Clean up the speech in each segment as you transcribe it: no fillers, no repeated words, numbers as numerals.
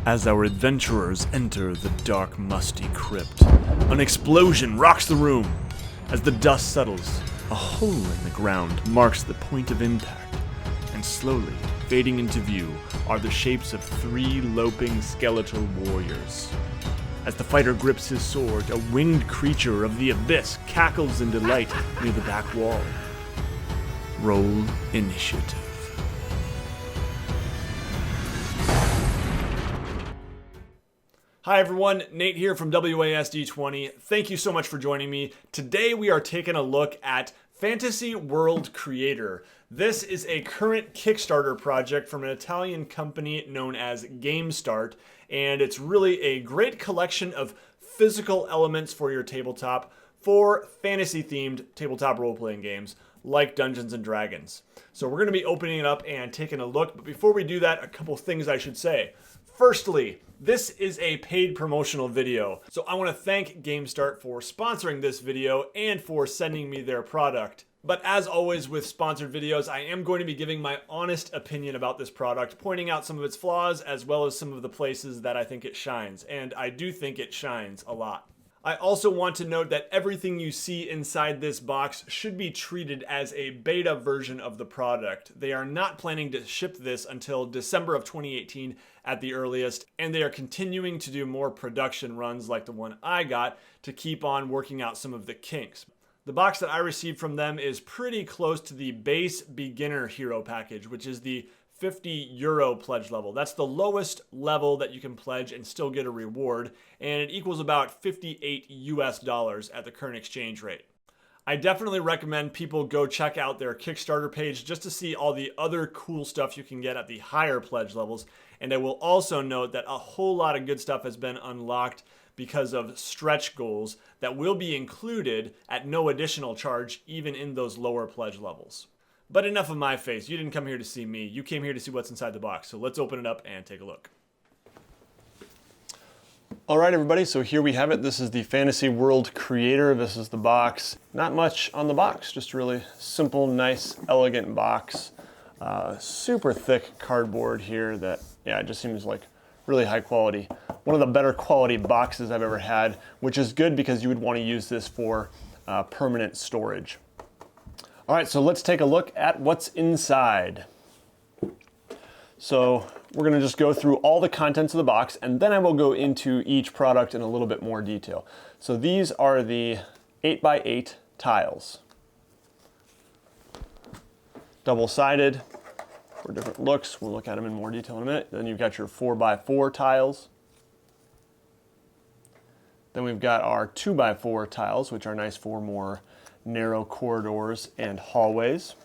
As our adventurers enter the dark, musty crypt, an explosion rocks the room. As the dust settles, a hole in the ground marks the point of impact, and slowly fading into view are the shapes of 3 loping skeletal warriors. As the fighter grips his sword, a winged creature of the abyss cackles in delight near the back wall. Roll initiative. Hi everyone, Nate here from WASD20. Thank you so much for joining me. Today we are taking a look at Fantasy World Creator. This is a current Kickstarter project from an Italian company known as GameStart, and it's really a great collection of physical elements for your tabletop for fantasy-themed tabletop role-playing games like Dungeons & Dragons. So we're going to be opening it up and taking a look, but before we do that, a couple things I should say. Firstly, this is a paid promotional video, so I want to thank GameStart for sponsoring this video and for sending me their product. But as always with sponsored videos, I am going to be giving my honest opinion about this product, pointing out some of its flaws as well as some of the places that I think it shines, and I do think it shines a lot. I also want to note that everything you see inside this box should be treated as a beta version of the product. They are not planning to ship this until December of 2018 at the earliest, and they are continuing to do more production runs like the one I got to keep on working out some of the kinks. The box that I received from them is pretty close to the base beginner hero package, which is the €50 pledge level. That's the lowest level that you can pledge and still get a reward, and it equals about $58 at the current exchange rate. I definitely recommend people go check out their Kickstarter page just to see all the other cool stuff you can get at the higher pledge levels, and I will also note that a whole lot of good stuff has been unlocked because of stretch goals that will be included at no additional charge even in those lower pledge levels. But enough of my face. You didn't come here to see me. You came here to see what's inside the box. So let's open it up and take a look. All right, everybody. So here we have it. This is the Fantasy World Creator. This is the box. Not much on the box. Just a really simple, nice, elegant box. Super thick cardboard here that, yeah, it just seems like really high quality. One of the better quality boxes I've ever had, which is good because you would want to use this for permanent storage. All right, so let's take a look at what's inside. So we're gonna just go through all the contents of the box, and then I will go into each product in a little bit more detail. So these are the 8x8 tiles. Double-sided for different looks. We'll look at them in more detail in a minute. Then you've got your 4x4 tiles. Then we've got our 2x4 tiles, which are nice for more narrow corridors and hallways.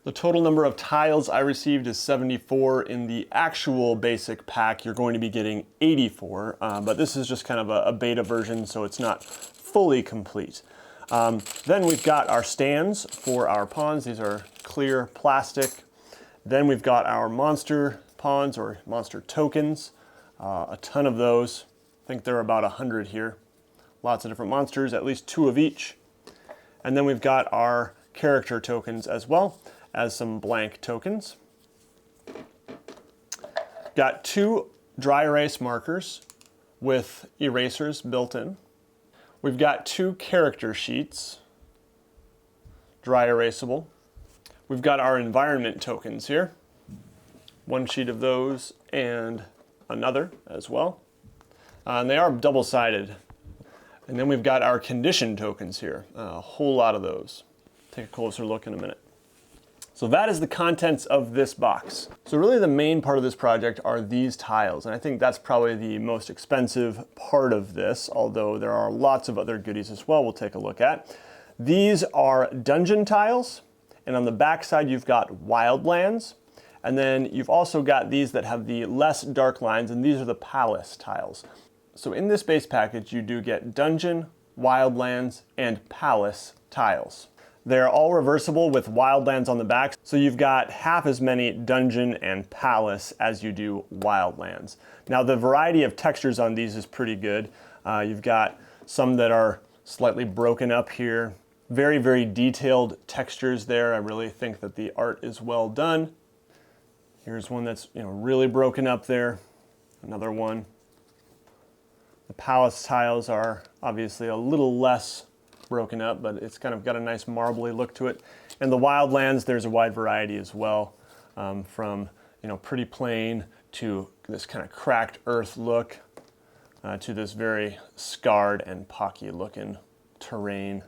The total number of tiles I received is 74. In the actual basic pack, you're going to be getting 84, but this is just kind of a beta version, so it's not fully complete. Then we've got our stands for our pawns. These are clear plastic. Then we've got our monster pawns or monster tokens, a ton of those. I think there are about 100 here. Lots of different monsters, at least 2 of each. And then we've got our character tokens as well as some blank tokens. Got 2 dry erase markers with erasers built in. We've got 2 character sheets, dry erasable. We've got our environment tokens here. 1 sheet of those and another as well. And they are double-sided. And then we've got our condition tokens here, a whole lot of those. Take a closer look in a minute. So that is the contents of this box. So really the main part of this project are these tiles, and I think that's probably the most expensive part of this, although there are lots of other goodies as well we'll take a look at. These are dungeon tiles, and on the back side you've got wildlands, and then you've also got these that have the less dark lines, and these are the palace tiles. So in this base package, you do get dungeon, wildlands, and palace tiles. They're all reversible with wildlands on the back, so you've got half as many dungeon and palace as you do wildlands. Now the variety of textures on these is pretty good. You've got some that are slightly broken up here. Very, very detailed textures there. I really think that the art is well done. Here's one that's really broken up there. Another one. The palace tiles are obviously a little less broken up, but it's kind of got a nice marbly look to it. And the wildlands, there's a wide variety as well, from pretty plain to this kind of cracked earth look to this very scarred and pocky looking terrain.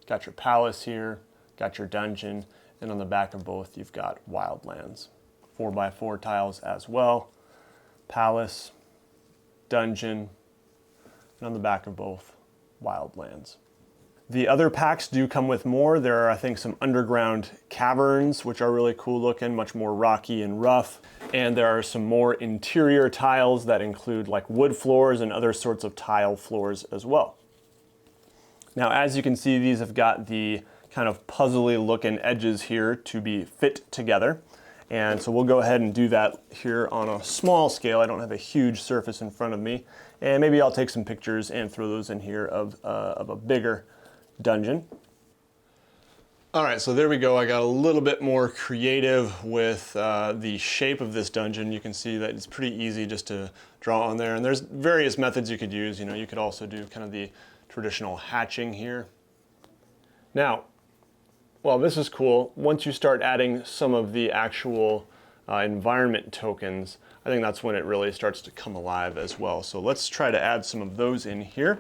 Got your palace here, got your dungeon, and on the back of both you've got wildlands. 4x4 tiles as well. Palace, dungeon, and on the back of both, wildlands. The other packs do come with more. There are, I think, some underground caverns, which are really cool looking, much more rocky and rough. And there are some more interior tiles that include like wood floors and other sorts of tile floors as well. Now, as you can see, these have got the kind of puzzly looking edges here to be fit together. And so we'll go ahead and do that here on a small scale. I don't have a huge surface in front of me. And maybe I'll take some pictures and throw those in here of a bigger dungeon. All right, so there we go. I got a little bit more creative with the shape of this dungeon. You can see that it's pretty easy just to draw on there. And there's various methods you could use. You could also do kind of the traditional hatching here. Now, well, this is cool. Once you start adding some of the actual environment tokens, I think that's when it really starts to come alive as well. So let's try to add some of those in here.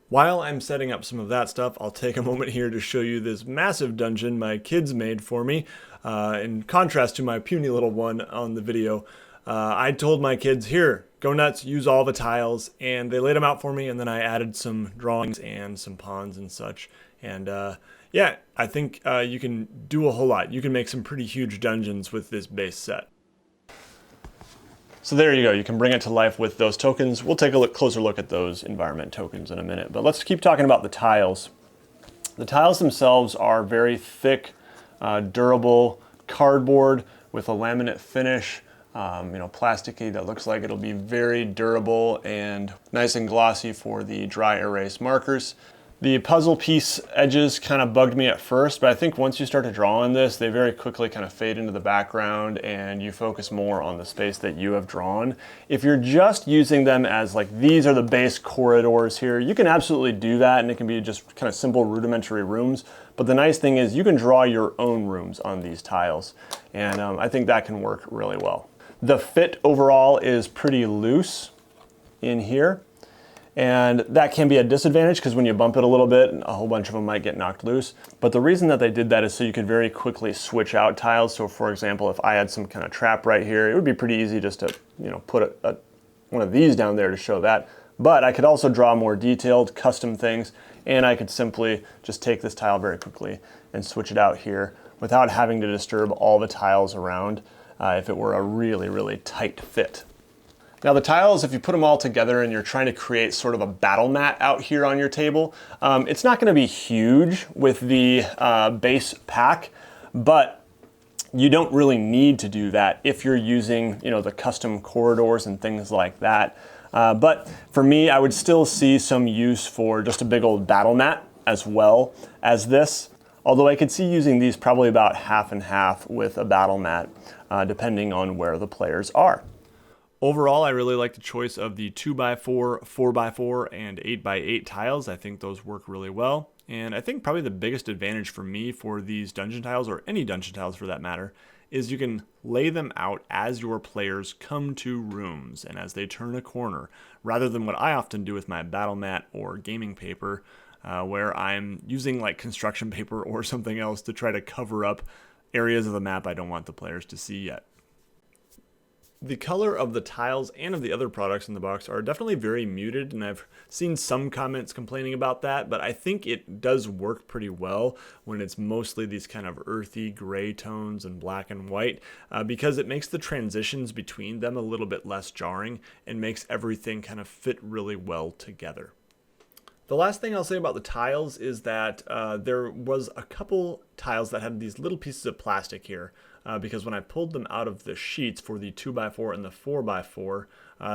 While I'm setting up some of that stuff, I'll take a moment here to show you this massive dungeon my kids made for me. In contrast to my puny little one on the video, I told my kids, here, go nuts, use all the tiles, and they laid them out for me, and then I added some drawings and some pawns and such. And yeah, I think you can do a whole lot. You can make some pretty huge dungeons with this base set. So there you go, you can bring it to life with those tokens. We'll take a closer look at those environment tokens in a minute, but let's keep talking about the tiles. The tiles themselves are very thick, durable cardboard with a laminate finish, plasticky that looks like it'll be very durable and nice and glossy for the dry erase markers. The puzzle piece edges kind of bugged me at first, but I think once you start to draw on this, they very quickly kind of fade into the background and you focus more on the space that you have drawn. If you're just using them as like, these are the base corridors here, you can absolutely do that and it can be just kind of simple rudimentary rooms. But the nice thing is you can draw your own rooms on these tiles. And I think that can work really well. The fit overall is pretty loose in here. And that can be a disadvantage because when you bump it a little bit, a whole bunch of them might get knocked loose. But the reason that they did that is so you could very quickly switch out tiles. So for example, if I had some kind of trap right here, it would be pretty easy just to put one of these down there to show that. But I could also draw more detailed custom things, and I could simply just take this tile very quickly and switch it out here without having to disturb all the tiles around if it were a really, really tight fit. Now the tiles, if you put them all together and you're trying to create sort of a battle mat out here on your table, it's not going to be huge with the base pack, but you don't really need to do that if you're using the custom corridors and things like that. But for me, I would still see some use for just a big old battle mat as well as this. Although I could see using these probably about half and half with a battle mat, depending on where the players are. Overall, I really like the choice of the 2x4, 4x4, and 8x8 tiles. I think those work really well. And I think probably the biggest advantage for me for these dungeon tiles, or any dungeon tiles for that matter, is you can lay them out as your players come to rooms and as they turn a corner, rather than what I often do with my battle mat or gaming paper, where I'm using like construction paper or something else to try to cover up areas of the map I don't want the players to see yet. The color of the tiles and of the other products in the box are definitely very muted, and I've seen some comments complaining about that, but I think it does work pretty well when it's mostly these kind of earthy gray tones and black and white, because it makes the transitions between them a little bit less jarring and makes everything kind of fit really well together. The last thing I'll say about the tiles is that there was a couple tiles that had these little pieces of plastic here, because when I pulled them out of the sheets for the 2x4 and the 4x4,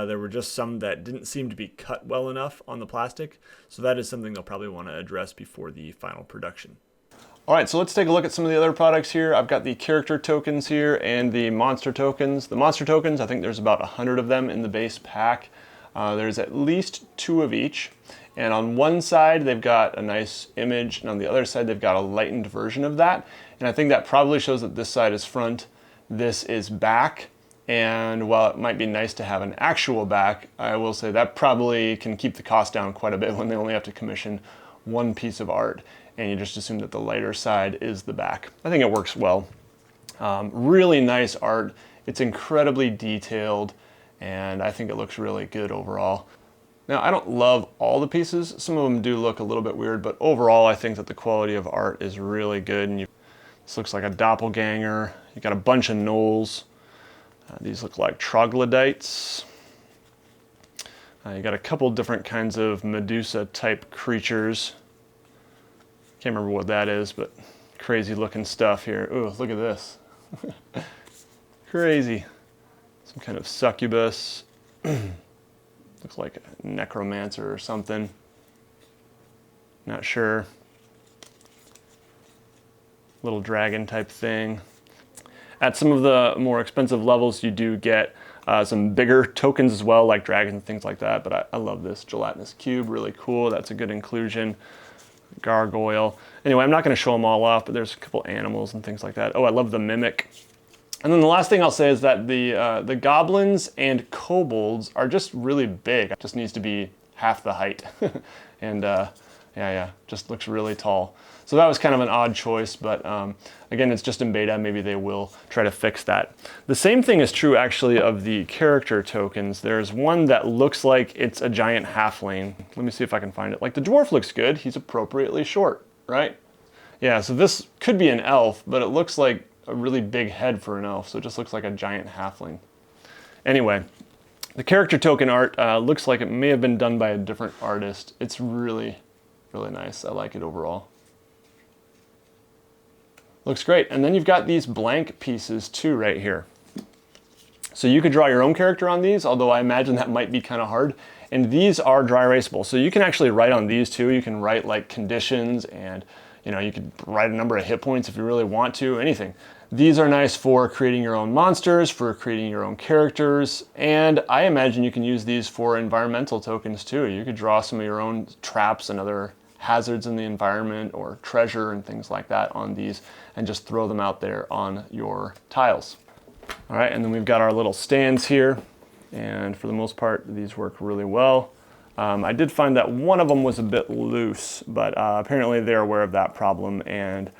there were just some that didn't seem to be cut well enough on the plastic, so that is something they'll probably want to address before the final production. All right, so let's take a look at some of the other products here. I've got the character tokens here and the monster tokens. The monster tokens, I think there's about 100 of them in the base pack. There's at least 2 of each. And on one side, they've got a nice image, and on the other side, they've got a lightened version of that. And I think that probably shows that this side is front, this is back. And while it might be nice to have an actual back, I will say that probably can keep the cost down quite a bit when they only have to commission one piece of art. And you just assume that the lighter side is the back. I think it works well. Really nice art. It's incredibly detailed, and I think it looks really good overall. Now, I don't love all the pieces. Some of them do look a little bit weird, but overall, I think that the quality of art is really good. And this looks like a doppelganger. You got a bunch of gnolls. These look like troglodytes. You got a couple different kinds of Medusa-type creatures. Can't remember what that is, but crazy looking stuff here. Ooh, look at this. Crazy. Some kind of succubus. Looks like a necromancer or something. Not sure. Little dragon type thing. At some of the more expensive levels, you do get some bigger tokens as well, like dragons and things like that. But I love this gelatinous cube, really cool. That's a good inclusion. Gargoyle. Anyway, I'm not going to show them all off, but there's a couple animals and things like that. Oh, I love the mimic. And then the last thing I'll say is that the goblins and kobolds are just really big. It just needs to be half the height. And yeah, just looks really tall. So that was kind of an odd choice, but again, it's just in beta. Maybe they will try to fix that. The same thing is true actually of the character tokens. There's one that looks like it's a giant halfling. Let me see if I can find it. Like the dwarf looks good. He's appropriately short, right? Yeah, so this could be an elf, but it looks like a really big head for an elf, so it just looks like a giant halfling. Anyway, the character token art looks like it may have been done by a different artist. It's really, really nice. I like it overall. Looks great. And then you've got these blank pieces too right here. So you could draw your own character on these, although I imagine that might be kind of hard. And these are dry erasable. So you can actually write on these too. You can write like conditions, and you could write a number of hit points if you really want to, anything. These are nice for creating your own monsters, for creating your own characters, and I imagine you can use these for environmental tokens too. You could draw some of your own traps and other hazards in the environment or treasure and things like that on these and just throw them out there on your tiles. All right, and then we've got our little stands here, and for the most part, these work really well. I did find that one of them was a bit loose, but apparently they're aware of that problem and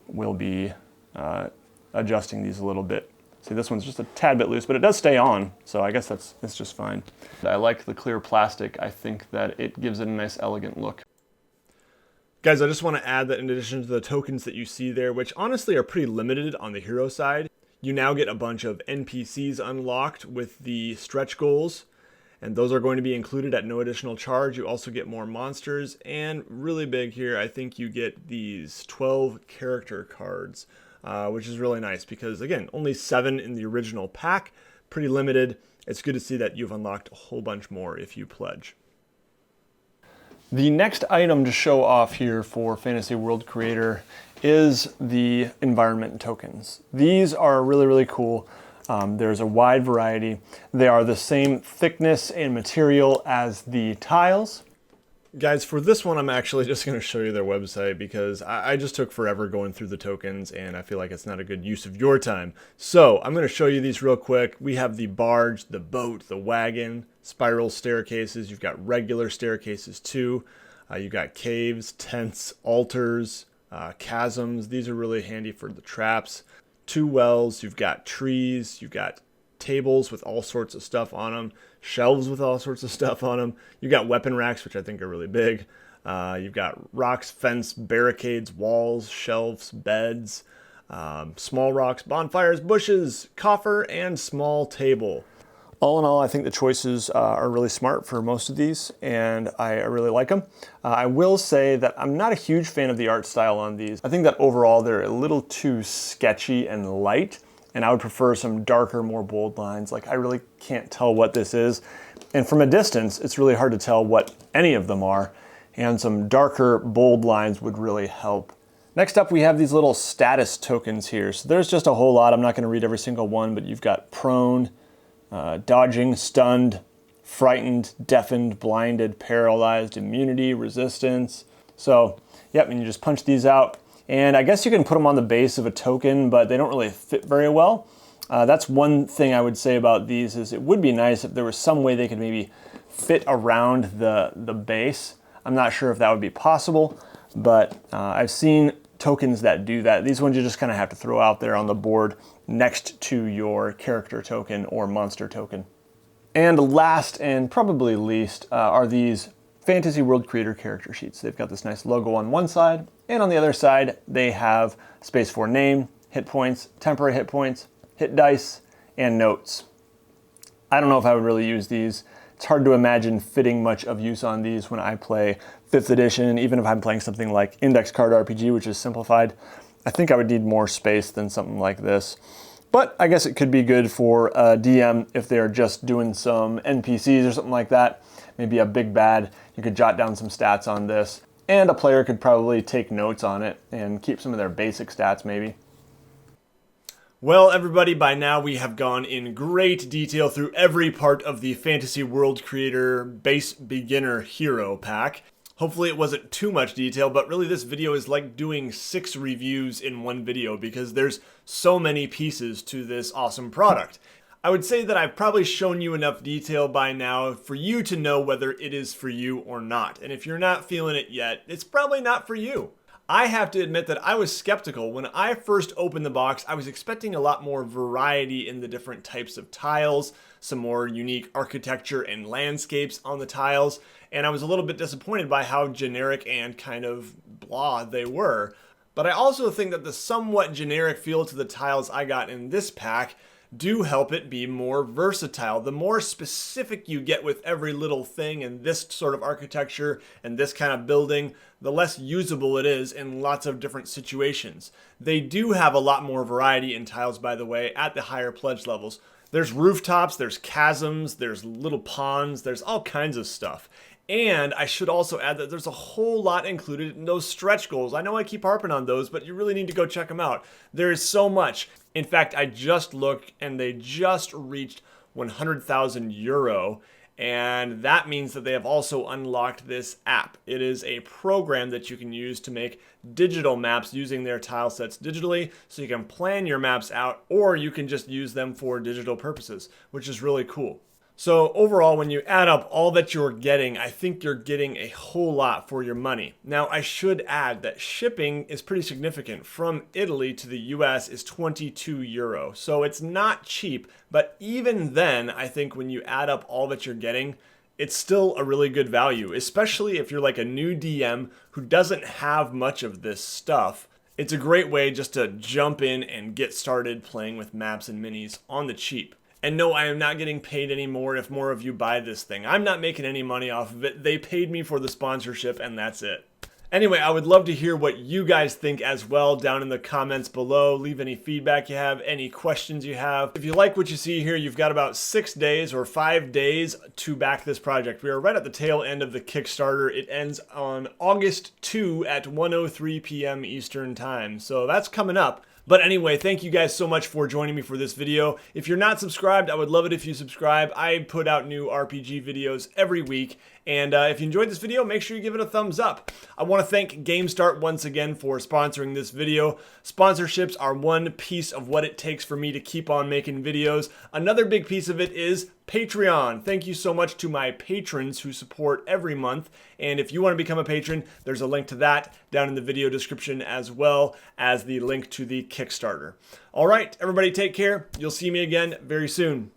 will be adjusting these a little bit. See, this one's just a tad bit loose, but it does stay on, so I guess that's just fine. I like the clear plastic. I think that it gives it a nice, elegant look. Guys, I just want to add that in addition to the tokens that you see there, which honestly are pretty limited on the hero side, you now get a bunch of NPCs unlocked with the stretch goals, and those are going to be included at no additional charge. You also get more monsters, and really big here, I think you get these 12 character cards, which is really nice because, again, only 7 in the original pack, pretty limited. It's good to see that you've unlocked a whole bunch more if you pledge. The next item to show off here for Fantasy World Creator is the environment tokens. These are really, really cool. There's a wide variety. They are the same thickness and material as the tiles. Guys, for this one, I'm actually just going to show you their website because I just took forever going through the tokens and I feel like it's not a good use of your time. So I'm going to show you these real quick. We have the barge, the boat, the wagon, spiral staircases. You've got regular staircases too. You've got caves, tents, altars, chasms. These are really handy for the traps. 2 wells. You've got trees. You've got tables with all sorts of stuff on them, shelves with all sorts of stuff on them. You've got weapon racks, which I think are really big. You've got rocks, fence, barricades, walls, shelves, beds, small rocks, bonfires, bushes, coffer, and small table. All in all, I think the choices are really smart for most of these, and I really like them. I will say that I'm not a huge fan of the art style on these. I think that overall they're a little too sketchy and light, and I would prefer some darker, more bold lines. Like, I really can't tell what this is. And from a distance, it's really hard to tell what any of them are, and some darker, bold lines would really help Next up, we have these little status tokens here. So there's just a whole lot. I'm not going to read every single one, but you've got prone, dodging, stunned, frightened, deafened, blinded, paralyzed, immunity, resistance. So, yep, and you just punch these out. And I guess you can put them on the base of a token, but they don't really fit very well. That's one thing I would say about these is it would be nice if there was some way they could maybe fit around the base. I'm not sure if that would be possible, but I've seen tokens that do that. These ones you just kind of have to throw out there on the board next to your character token or monster token. And last and probably least are these Fantasy World Creator character sheets. They've got this nice logo on one side, and on the other side they have space for name, hit points, temporary hit points, hit dice, and notes. I don't know if I would really use these. It's hard to imagine fitting much of use on these when I play 5th edition, even if I'm playing something like Index Card RPG, which is simplified. I think I would need more space than something like this. But I guess it could be good for a DM if they're just doing some NPCs or something like that. Maybe a big bad, you could jot down some stats on this. And a player could probably take notes on it and keep some of their basic stats maybe. Well, everybody, by now we have gone in great detail through every part of the Fantasy World Creator Base Beginner Hero Pack. Hopefully it wasn't too much detail, but really this video is like doing 6 reviews in one video because there's so many pieces to this awesome product. I would say that I've probably shown you enough detail by now for you to know whether it is for you or not. And if you're not feeling it yet, it's probably not for you. I have to admit that I was skeptical. When I first opened the box, I was expecting a lot more variety in the different types of tiles, some more unique architecture and landscapes on the tiles, and I was a little bit disappointed by how generic and kind of blah they were. But I also think that the somewhat generic feel to the tiles I got in this pack do help it be more versatile. The more specific you get with every little thing in this sort of architecture and this kind of building, the less usable it is in lots of different situations. They do have a lot more variety in tiles, by the way, at the higher pledge levels. There's rooftops, there's chasms, there's little ponds, there's all kinds of stuff. And I should also add that there's a whole lot included in those stretch goals. I know I keep harping on those, but you really need to go check them out. There is so much. In fact, I just looked and they just reached 100,000 euro. And that means that they have also unlocked this app. It is a program that you can use to make digital maps using their tile sets digitally, so you can plan your maps out, or you can just use them for digital purposes, which is really cool. So overall, when you add up all that you're getting, I think you're getting a whole lot for your money. Now, I should add that shipping is pretty significant. From Italy to the US is 22 euro. So it's not cheap, but even then, I think when you add up all that you're getting, it's still a really good value, especially if you're like a new DM who doesn't have much of this stuff. It's a great way just to jump in and get started playing with maps and minis on the cheap. And no, I am not getting paid anymore if more of you buy this thing. I'm not making any money off of it. They paid me for the sponsorship and that's it. Anyway, I would love to hear what you guys think as well down in the comments below. Leave any feedback you have, any questions you have. If you like what you see here, you've got about 6 days or 5 days to back this project. We are right at the tail end of the Kickstarter. It ends on August 2 at 1:03 p.m. Eastern Time. So that's coming up. But anyway, thank you guys so much for joining me for this video. If you're not subscribed, I would love it if you subscribe. I put out new RPG videos every week. And if you enjoyed this video, make sure you give it a thumbs up. I want to thank GameStart once again for sponsoring this video. Sponsorships are one piece of what it takes for me to keep on making videos. Another big piece of it is Patreon. Thank you so much to my patrons who support every month. And if you want to become a patron, there's a link to that down in the video description, as well as the link to the Kickstarter. All right, everybody take care. You'll see me again very soon.